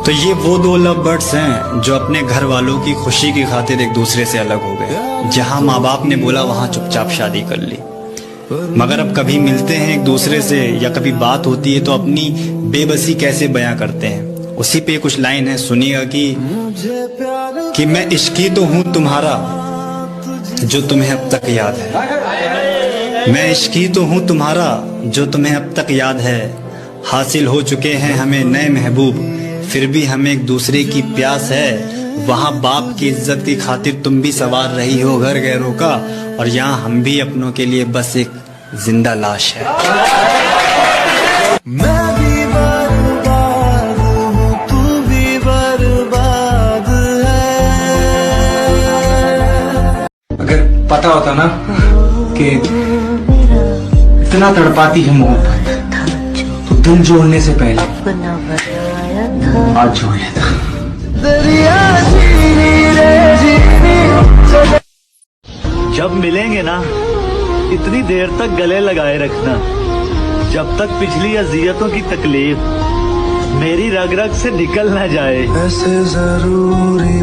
तो ये वो दो लव बर्ड्स हैं जो अपने घर वालों की खुशी की खातिर एक दूसरे से अलग हो गए। जहां माँ बाप ने बोला वहां चुपचाप शादी कर ली, मगर अब कभी मिलते हैं एक दूसरे से या कभी बात होती है तो अपनी बेबसी कैसे बयां करते हैं। उसी पे कुछ लाइन है, सुनिएगा कि मैं इश्की तो हूं तुम्हारा जो तुम्हें अब तक याद है। मैं इश्की तो हूं तुम्हारा जो तुम्हें अब तक याद है। हासिल हो चुके हैं हमें नए महबूब, फिर भी हमें एक दूसरे की प्यास है। वहाँ बाप की इज्जत की खातिर तुम भी सवार रही हो घर गैरों का, और यहाँ हम भी अपनों के लिए बस एक जिंदा लाश है। मैं भी बर्बाद हूँ, तू भी बर्बाद है। अगर पता होता ना कि इतना तड़पाती है मोहब्बत, तो दिल जोड़ने से पहले आज जोड़ लेता। जब मिलेंगे ना इतनी देर तक गले लगाए रखना, जब तक पिछली अजियतों की तकलीफ मेरी रग रग से निकल ना जाए। ऐसे जरूरी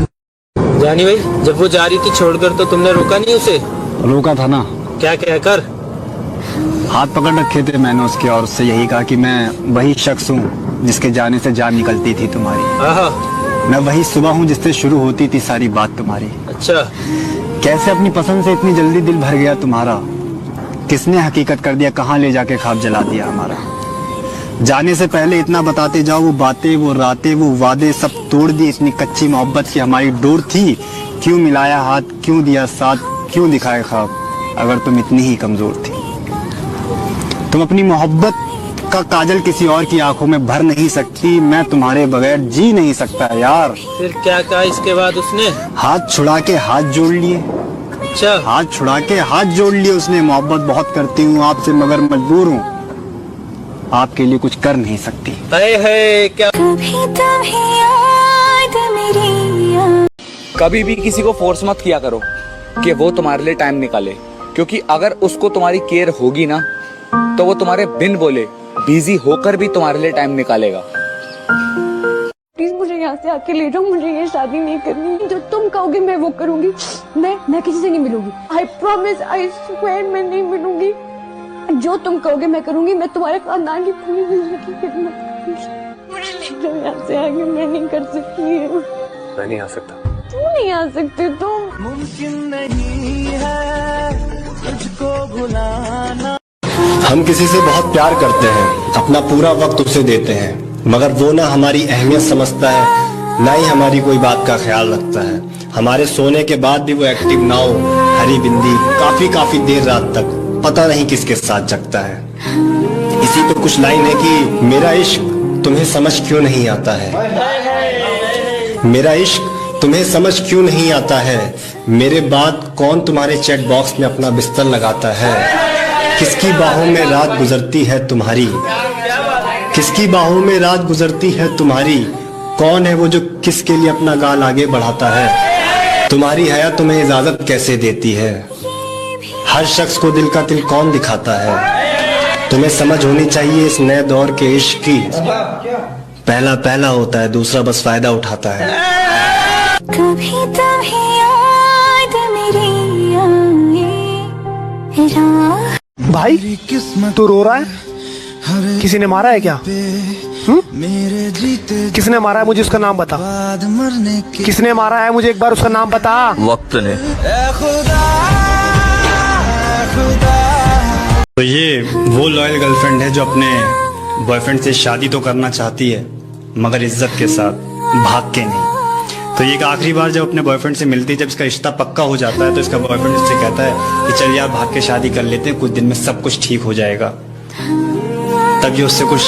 जानी भाई, जब वो जा रही थी छोड़कर तो तुमने रोका नहीं उसे? रोका था ना। क्या कहकर? हाथ पकड़ रखे थे मैंने उसके और उससे यही कहा कि मैं वही शख्स हूँ जिसके जाने से जान निकलती थी तुम्हारी। आहा, मैं वही सुबह हूँ जिससे शुरू होती थी सारी बात तुम्हारी। अच्छा। कैसे अपनी पसंद से इतनी जल्दी दिल भर गया तुम्हारा? किसने हकीकत कर दिया, कहाँ ले जाके ख्वाब जला दिया हमारा? जाने से पहले इतना बताते जाओ, वो बातें, वो रातें, वो वादे सब तोड़ दिए। इतनी कच्ची मोहब्बत की हमारी डोर थी, क्यों मिलाया हाथ, क्यों दिया साथ, क्यों दिखाए ख्वाब, अगर तुम इतनी ही कमजोर थी। तुम अपनी मोहब्बत का काजल किसी और की आंखों में भर नहीं सकती, मैं तुम्हारे बगैर जी नहीं सकता यार। फिर क्या कहा इसके बाद उसने? हाथ छुड़ा के हाथ जोड़ लिए। अच्छा, हाथ छुड़ा के हाथ जोड़ लिए उसने। मोहब्बत बहुत करती हूँ आपसे, मगर मजबूर हूँ, आपके लिए कुछ कर नहीं सकती। है क्या? कभी भी किसी को फोर्स मत किया करो कि वो तुम्हारे लिए टाइम निकाले, क्योंकि अगर उसको तुम्हारी केयर होगी ना तो वो तुम्हारे बिन बोले बिजी होकर भी तुम्हारे लिए टाइम निकालेगा। प्लीज मुझे यहाँ से आके ले जाओ, मुझे ये शादी नहीं करनी। जो तुम कहोगे मैं वो करूंगी। मैं किसी से नहीं मिलूंगी। आई प्रॉमिस, आई स्वेयर, मैं नहीं मिलूंगी। जो तुम कहोगे मैं करूंगी। मैं तुम्हारे खानदान की पूरी जिंदगी खिदमत करूंगी। मुझे ले जाओ यहाँ से आगे, मैं नहीं कर सकती। मैं नहीं आ सकता। तू नहीं आ सकते तुम। मुमकिन नहीं है तुझको भुलाना। हम किसी से बहुत प्यार करते हैं, अपना पूरा वक्त उसे देते हैं, मगर वो ना हमारी अहमियत समझता है, ना ही हमारी कोई बात का ख्याल रखता है। हमारे सोने के बाद भी वो एक्टिव ना हो, हरी बिंदी काफी देर रात तक पता नहीं किसके साथ जगता है। इसी तो कुछ लाइन है कि मेरा इश्क तुम्हें समझ क्यों नहीं आता है। मेरा इश्क तुम्हें समझ क्यों नहीं आता है। मेरे बाद कौन तुम्हारे चैट बॉक्स में अपना बिस्तर लगाता है। किसकी बाहों में रात गुजरती है तुम्हारी, किसकी बाहों में रात गुजरती है तुम्हारी। कौन है वो जो किसके लिए अपना गाल आगे बढ़ाता है। तुम्हारी हया तुम्हें इजाजत कैसे देती है। हर शख्स को दिल का तिल कौन दिखाता है। तुम्हें समझ होनी चाहिए इस नए दौर के इश्क की, पहला पहला होता है, दूसरा बस फायदा उठाता है। कभी तुम्हें याद मेरी आए। भाई तू रो रहा है? किसी ने मारा है क्या? किसने मारा है? मुझे उसका नाम बता। किसने मारा है? मुझे एक बार उसका नाम बता। वक्त ने। तो ये वो लॉयल गर्लफ्रेंड है जो अपने बॉयफ्रेंड से शादी तो करना चाहती है, मगर इज्जत के साथ, भाग के नहीं। तो ये आखिरी बार जब अपने बॉयफ्रेंड से मिलती है, जब इसका रिश्ता पक्का हो जाता है, तो इसका बॉयफ्रेंड इससे कहता है कि चल यार भाग के शादी कर लेते हैं, कुछ दिन में सब कुछ ठीक हो जाएगा। तब ये उससे कुछ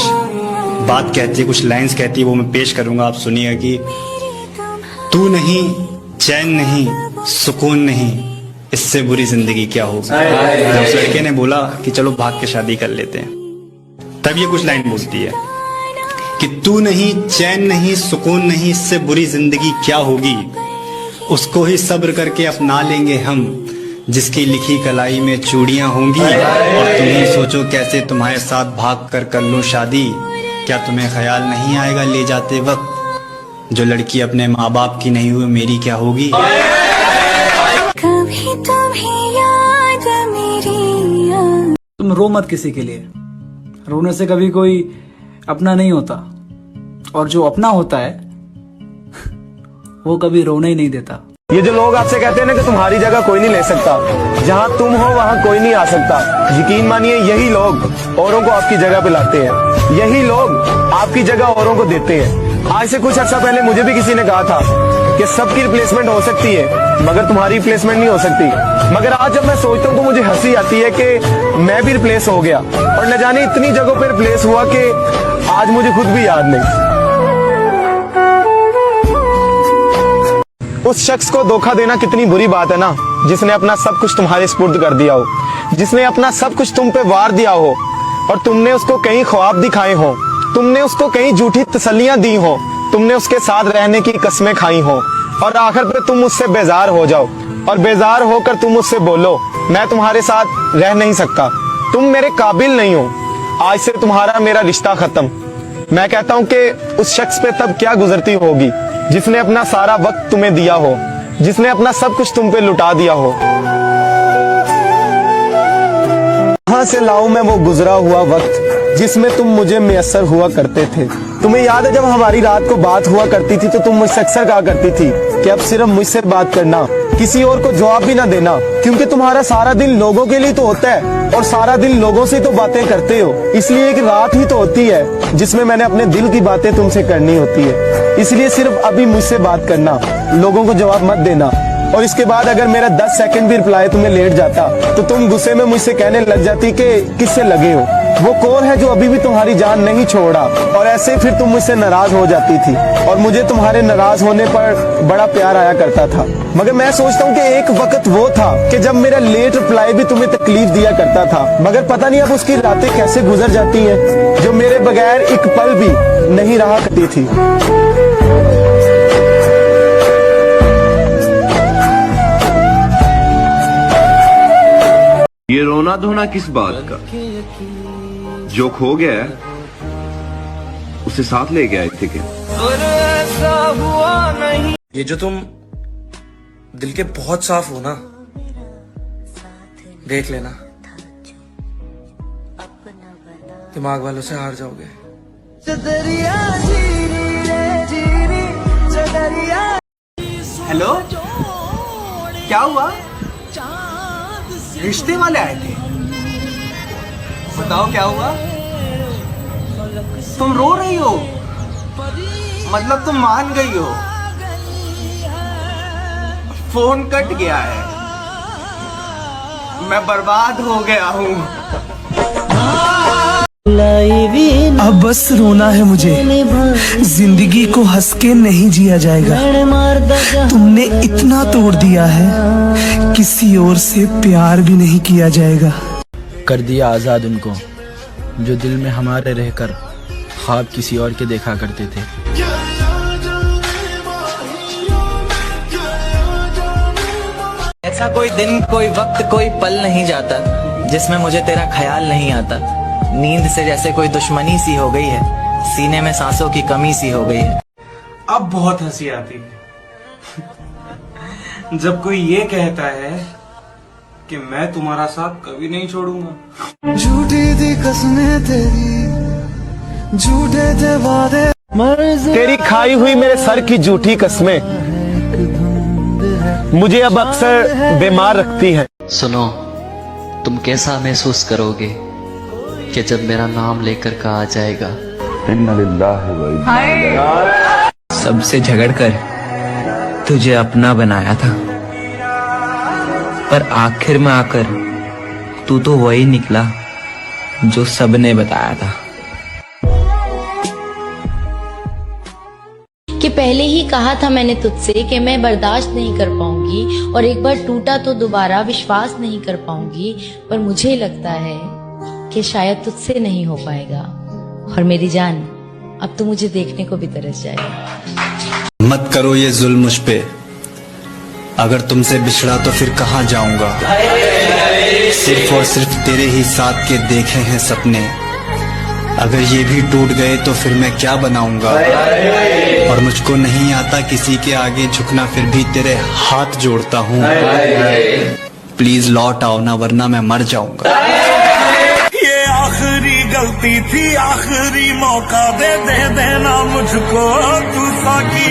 बात कहती है, कुछ लाइंस कहती है, वो मैं पेश करूंगा, आप सुनिएगा कि तू नहीं, चैन नहीं, सुकून नहीं, इससे बुरी जिंदगी क्या होगी। जब उस लड़के ने बोला कि चलो भाग के शादी कर लेते हैं, तब ये कुछ लाइन बोलती है कि तू नहीं, चैन नहीं, सुकून नहीं, इससे बुरी जिंदगी क्या होगी। उसको ही सब्र करके अपना लेंगे हम, जिसकी लिखी कलाई में चूड़ियां होंगी। और तुम ही सोचो कैसे तुम्हारे साथ भाग कर लूं शादी। क्या तुम्हें ख्याल नहीं आएगा ले जाते वक्त जो लड़की अपने माँ बाप की नहीं हुई मेरी क्या होगी। कभी तुम्हें याद मेरी याद। तुम रो मत किसी के लिए, रोने से कभी कोई अपना नहीं होता, और जो अपना होता है वो कभी रोने ही नहीं देता। ये जो लोग आपसे कहते हैं ना कि तुम्हारी जगह कोई नहीं ले सकता, जहाँ तुम हो वहाँ कोई नहीं आ सकता, यकीन मानिए यही लोग औरों को आपकी जगह पे लाते हैं, यही लोग आपकी जगह औरों को देते हैं। आज से कुछ अर्सा पहले मुझे भी किसी ने कहा था कि सबकी रिप्लेसमेंट हो सकती है मगर तुम्हारी रिप्लेसमेंट नहीं हो सकती। मगर आज जब मैं सोचता हूँ तो मुझे हंसी आती है कि मैं भी रिप्लेस हो गया, और न जाने इतनी जगहों पे रिप्लेस हुआ कि आज मुझे खुद भी याद नहीं। उस शख्स को धोखा देना कितनी बुरी बात है ना, जिसने अपना सब कुछ तुम्हारे स्पुर्द कर दिया हो, जिसने अपना सब कुछ तुम पे वार दिया हो, और तुमने उसको कई ख्वाब दिखाए हो, तुमने उसको कई झूठी तसल्लियां दी हो, तुमने उसके साथ रहने की कसमें खाई हो, और आखिर पे तुम उससे बेजार हो जाओ, और बेजार होकर तुम उससे बोलो मैं तुम्हारे साथ रह नहीं सकता, तुम मेरे काबिल नहीं हो, आज से तुम्हारा मेरा रिश्ता खत्म। मैं कहता हूँ कि उस शख्स पे तब क्या गुजरती होगी जिसने अपना सारा वक्त तुम्हें दिया हो, जिसने अपना सब कुछ तुम पे लुटा दिया हो। कहाँ से लाऊं मैं वो गुजरा हुआ वक्त जिसमें तुम मुझे मैसर हुआ करते थे। तुम्हें याद है जब हमारी रात को बात हुआ करती थी तो तुम मुझसे अक्सर कहा करती थी कि अब सिर्फ मुझसे बात करना, किसी और को जवाब भी ना देना, क्योंकि तुम्हारा सारा दिन लोगों के लिए तो होता है और सारा दिन लोगों से तो बातें करते हो, इसलिए एक रात ही तो होती है जिसमें मैंने अपने दिल की बातें तुमसे करनी होती है। इसलिए सिर्फ अभी मुझसे बात करना, लोगों को जवाब मत देना, और इसके बाद अगर मेरा 10 सेकंड भी रिप्लाई तुम्हें लेट जाता तो तुम गुस्से में मुझसे कहने लग जाती कि किससे लगे हो, वो कौन है जो अभी भी तुम्हारी जान नहीं छोड़ा, और ऐसे फिर तुम मुझसे नाराज हो जाती थी, और मुझे तुम्हारे नाराज होने पर बड़ा प्यार आया करता था। मगर मैं सोचता हूँ कि एक वक्त वो था कि जब मेरा लेट रिप्लाई भी तुम्हें तकलीफ दिया करता था, मगर पता नहीं अब उसकी रातें कैसे गुजर जाती हैं जो मेरे बगैर एक पल भी नहीं रहा करती थी। ये रोना धोना किस बात का, जो खो गया है उसे साथ ले गया थे क्या? ये जो तुम दिल के बहुत साफ हो ना, देख लेना दिमाग वालों से हार जाओगे। हेलो, क्या हुआ? रिश्ते वाले आए थे, बताओ क्या हुआ? तुम रो रही हो, मतलब तुम मान गई हो। फोन कट गया है, मैं बर्बाद हो गया हूँ। अब बस रोना है मुझे, जिंदगी को हंस के नहीं जिया जाएगा। तुमने इतना तोड़ दिया है, किसी और से प्यार भी नहीं किया जाएगा। कर दिया आजाद उनको जो दिल में हमारे रहकर ख्वाब किसी और के देखा करते थे। ऐसा कोई दिन, कोई वक्त, कोई पल नहीं जाता जिसमें मुझे तेरा ख्याल नहीं आता। नींद से जैसे कोई दुश्मनी सी हो गई है, सीने में सांसों की कमी सी हो गई है। अब बहुत हंसी आती है जब कोई ये कहता है कि मैं तुम्हारा साथ कभी नहीं छोड़ूंगा। झूठी थी कसमें तेरी, झूठे थे वादे, तेरी खाई हुई मेरे सर की झूठी कस्में मुझे अब अक्सर बीमार रखती हैं। सुनो, तुम कैसा महसूस करोगे कि जब मेरा नाम लेकर कहा जाएगा सबसे झगड़कर तुझे अपना बनाया था, पर आखिर में आकर तू तो वही निकला जो सबने बताया था। कि पहले ही कहा था मैंने तुझसे कि मैं बर्दाश्त नहीं कर पाऊंगी, और एक बार टूटा तो दोबारा विश्वास नहीं कर पाऊंगी, पर मुझे लगता है कि शायद तुझसे नहीं हो पाएगा। और मेरी जान, अब तो मुझे देखने को भी तरस जाएगा। मत करो ये जुल्म मुझ पे, अगर तुमसे बिछड़ा तो फिर कहाँ जाऊंगा। सिर्फ और सिर्फ तेरे ही साथ के देखे हैं सपने, अगर ये भी टूट गए तो फिर मैं क्या बनाऊंगा। और मुझको नहीं आता किसी के आगे झुकना, फिर भी तेरे हाथ जोड़ता हूँ। प्लीज लौट आओ ना, वरना मैं मर जाऊंगा। ये आखिरी गलती थी, आखिरी मौका दे देना मुझको, तू साकी